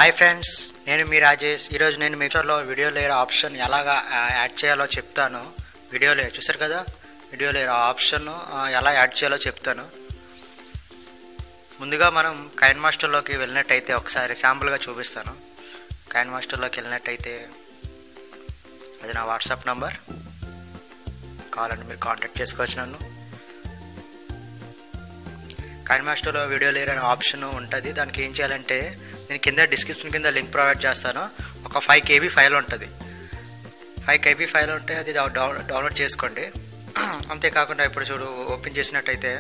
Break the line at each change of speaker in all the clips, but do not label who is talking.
Hi friends, నేను మీ రాజేష్. ఈరోజు నేను మిక్సర్లో వీడియో లేయర్ ఆప్షన్ ఎలాగా యాడ్ చేయాలో చెప్తాను. వీడియో లేయర్ చూసారు కదా, వీడియో లేయర్ ఆప్షన్ ఎలా యాడ్ చేయాలో చెప్తాను. ముందుగా మనం కైన్ మాస్టర్లోకి వెళ్ళినట్టయితే ఒకసారి శాంపుల్గా చూపిస్తాను. కైన్ మాస్టర్లోకి వెళ్ళినట్టయితే అది నా వాట్సాప్ నంబర్, కావాలంటే మీరు కాంటాక్ట్ చేసుకోవచ్చు నన్ను. కైన్ మాస్టర్లో వీడియో లేయర్ అనే ఆప్షన్ ఉంటుంది. దానికి ఏం చేయాలంటే నేను కింద డిస్క్రిప్షన్ కింద లింక్ ప్రొవైడ్ చేస్తాను. ఒక 5 KB ఫైల్ ఉంటుంది. 5 KB ఫైల్ ఉంటే అది డౌన్లోడ్ చేసుకోండి. అంతేకాకుండా ఇప్పుడు చూడు, ఓపెన్ చేసినట్టయితే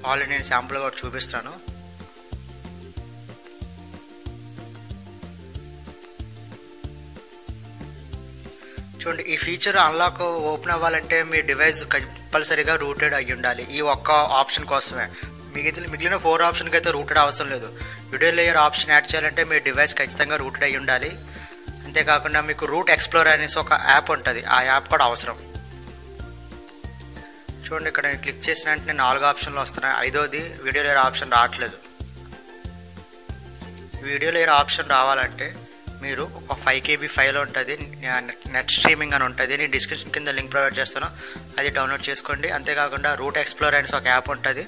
ఆల్రెడీ నేను శాంపుల్ కూడా చూపిస్తాను. చూడండి, ఈ ఫీచర్ అన్లాక్ ఓపెన్ అవ్వాలంటే మీ డివైస్ కంపల్సరీగా రూటెడ్ అయ్యి ఉండాలి. ఈ ఒక్క ఆప్షన్ కోసమే. మిగిలిన 4 ఆప్షన్కి అయితే రూటెడ్ అవసరం లేదు. వీడియో లేయర్ ఆప్షన్ యాడ్ చేయాలంటే మీ డివైస్ ఖచ్చితంగా రూటెడ్ అయ్యి ఉండాలి. అంతేకాకుండా మీకు రూట్ ఎక్స్ప్లోరర్ అనేసి ఒక యాప్ ఉంటుంది, ఆ యాప్ కూడా అవసరం. చూడండి, ఇక్కడ నేను క్లిక్ చేసిన వెంటనే 4 ఆప్షన్లు వస్తున్నాయి. 5వది వీడియో లేయర్ ఆప్షన్ రావట్లేదు. వీడియో లేయర్ ఆప్షన్ రావాలంటే మీరు ఒక 5 KB ఫైల్ ఉంటుంది, నెట్ స్ట్రీమింగ్ అని ఉంటుంది. నేను డిస్క్రిప్షన్ కింద లింక్ ప్రొవైడ్ చేస్తాను, అది డౌన్లోడ్ చేసుకోండి. అంతేకాకుండా రూట్ ఎక్స్ప్లోరర్ అనేసి ఒక యాప్ ఉంటుంది,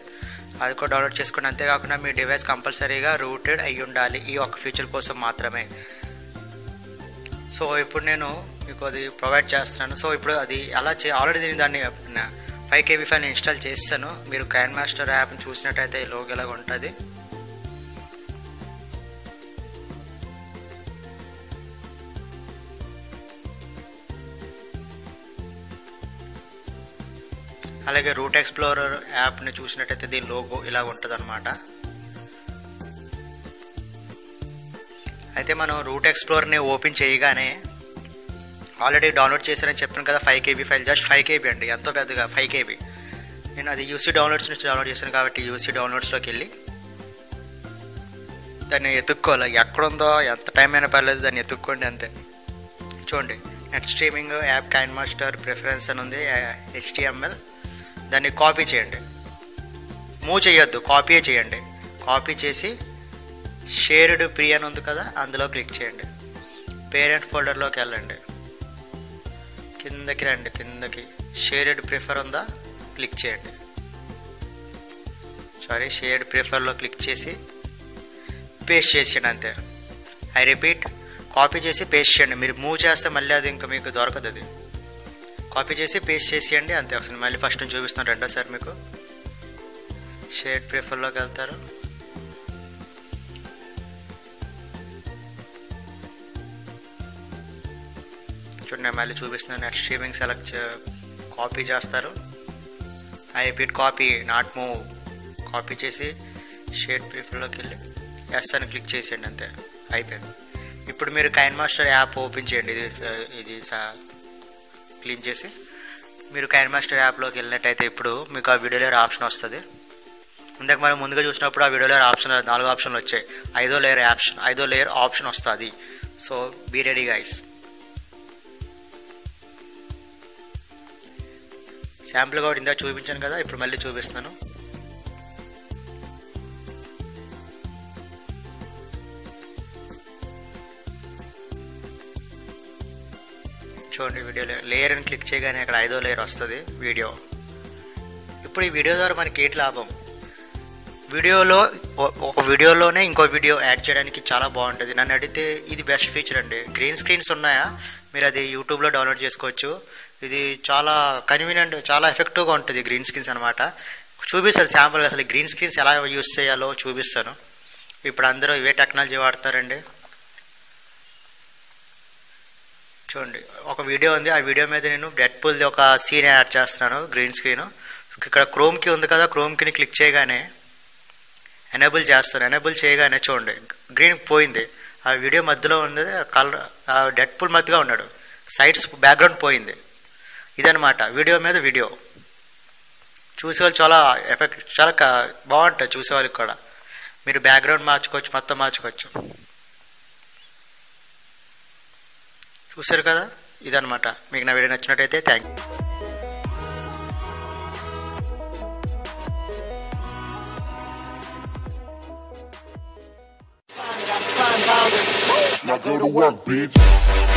అది కూడా డౌన్లోడ్ చేసుకోండి. అంతేకాకుండా మీ డివైస్ కంపల్సరీగా రూటెడ్ అయ్యి ఉండాలి, ఈ ఒక్క ఫీచర్ కోసం మాత్రమే. సో ఇప్పుడు నేను మీకు అది ప్రొవైడ్ చేస్తున్నాను. సో ఇప్పుడు అది ఎలా ఆల్రెడీ నేను దాన్ని 5 KB ఫైల్ ఇన్స్టాల్ చేస్తాను. మీరు కైన్ మాస్టర్ యాప్ని చూసినట్టయితే ఈ లోగో ఇలాగ ఉంటుంది. అలాగే రూట్ ఎక్స్ప్లోరర్ యాప్ని చూసినట్టయితే దీని లోగో ఇలా ఉంటుంది అనమాట. అయితే మనం రూట్ ఎక్స్ప్లోరర్ని ఓపెన్ చేయగానే ఆల్రెడీ డౌన్లోడ్ చేశానని చెప్పాను కదా, 5 KB ఫైల్, జస్ట్ 5 KB అండి, ఎంతో పెద్దగా 5 KB. నేను అది యూసీ డౌన్లోడ్స్ నుంచి డౌన్లోడ్ చేశాను కాబట్టి యూసీ డౌన్లోడ్స్లోకి వెళ్ళి దాన్ని ఎత్తుక్కోవాలి. ఎక్కడుందో ఎంత టైం అయినా పర్లేదు, దాన్ని ఎత్తుక్కోండి అంతే. చూడండి, నెట్ స్ట్రీమింగ్ యాప్ కైన్ మాస్టర్ ప్రిఫరెన్స్ అని ఉంది, HTML. దాన్ని కాపీ చేయండి, మూవ్ చేయొద్దు, కాపీయే చేయండి. కాపీ చేసి షేర్డ్ ప్రీ అని ఉంది కదా, అందులో క్లిక్ చేయండి. పేరెంట్ ఫోల్డర్లోకి వెళ్ళండి, కిందకి రండి, కిందకి షేర్డ్ ప్రిఫర్ ఉందా, క్లిక్ చేయండి. షేర్డ్ ప్రిఫర్లో క్లిక్ చేసి పేస్ట్ చేసేయండి అంతే. ఐ రిపీట్, కాపీ చేసి పేస్ట్ చేయండి. మీరు మూవ్ చేస్తే మళ్ళీ అది ఇంకా మీకు దొరకదు. అది కాపీ చేసి పేస్ట్ చేసేయండి అంతే. ఒకసారి మళ్ళీ ఫస్ట్ నుంచి చూపిస్తాను రెండోసారి మీకు. షేడ్ ప్రిఫర్లోకి వెళ్తారు, చూడండి మళ్ళీ చూపిస్తున్నాను. నెట్ స్ట్రీమింగ్ సెలెక్ట్ కాపీ చేస్తారు. I repeat, copy not move. Copy చేసి షేడ్ ప్రిఫర్లోకి వెళ్ళి ఎస్ అని క్లిక్ చేసేయండి అంతే, అయిపోయింది. ఇప్పుడు మీరు కైన్ మాస్టర్ యాప్ ఓపెన్ చేయండి. ఇది క్లీన్ చేసి మీరు కైన్ మాస్టర్ యాప్లోకి వెళ్ళినట్టయితే ఇప్పుడు మీకు ఆ వీడియో లేయర్ ఆప్షన్ వస్తుంది. ఇందాక మనం ముందుగా చూసినప్పుడు ఆ వీడియో లేయర్ ఆప్షన్ 4 ఆప్షన్లు వచ్చాయి. 5వ లేయర్ ఆప్షన్ వస్తుంది. So be ready guys. Sample కూడా ఇందాక చూపించాను కదా, ఇప్పుడు మళ్ళీ చూపిస్తున్నాను. చూడండి, వీడియో లేయర్ అని క్లిక్ చేయగానే అక్కడ 5వ లేయర్ వస్తుంది, వీడియో. ఇప్పుడు ఈ వీడియో ద్వారా మనకి ఏంటి లాభం? ఒక వీడియోలోనే ఇంకో వీడియో యాడ్ చేయడానికి చాలా బాగుంటుంది. నన్ను అడిగితే ఇది బెస్ట్ ఫీచర్ అండి. గ్రీన్ స్క్రీన్స్ ఉన్నాయా, మీరు అది యూట్యూబ్లో డౌన్లోడ్ చేసుకోవచ్చు. ఇది చాలా కన్వీనియంట్, చాలా ఎఫెక్టివ్గా ఉంటుంది గ్రీన్ స్క్రీన్స్ అనమాట. చూపిస్తాను శాంపుల్గా అసలు గ్రీన్ స్క్రీన్స్ ఎలా యూస్ చేయాలో చూపిస్తాను. ఇప్పుడు అందరూ ఇవే టెక్నాలజీ వాడతారండి. చూడండి, ఒక వీడియో ఉంది, ఆ వీడియో మీద నేను డెడ్పూల్ది ఒక సీన్ యాడ్ చేస్తున్నాను, గ్రీన్ స్క్రీన్. ఇక్కడ క్రోమ్కి ఉంది కదా, క్రోమ్కి క్లిక్ చేయగానే ఎనేబుల్ చేస్తాను. ఎనేబుల్ చేయగానే చూడండి గ్రీన్ పోయింది. ఆ వీడియో మధ్యలో ఉన్నది కలర్, డెడ్పూల్ మధ్యగా ఉన్నాడు, సైడ్స్ బ్యాక్గ్రౌండ్ పోయింది. ఇదనమాట వీడియో మీద వీడియో. చూసేవాళ్ళు చాలా బాగుంటుంది, చూసేవాళ్ళకి కూడా. మీరు బ్యాక్గ్రౌండ్ మార్చుకోవచ్చు, మొత్తం మార్చుకోవచ్చు. చూసారు కదా, ఇదనమాట. మీకు నా వీడియో నచ్చినట్టయితే thank you.
Now go to work, bitch.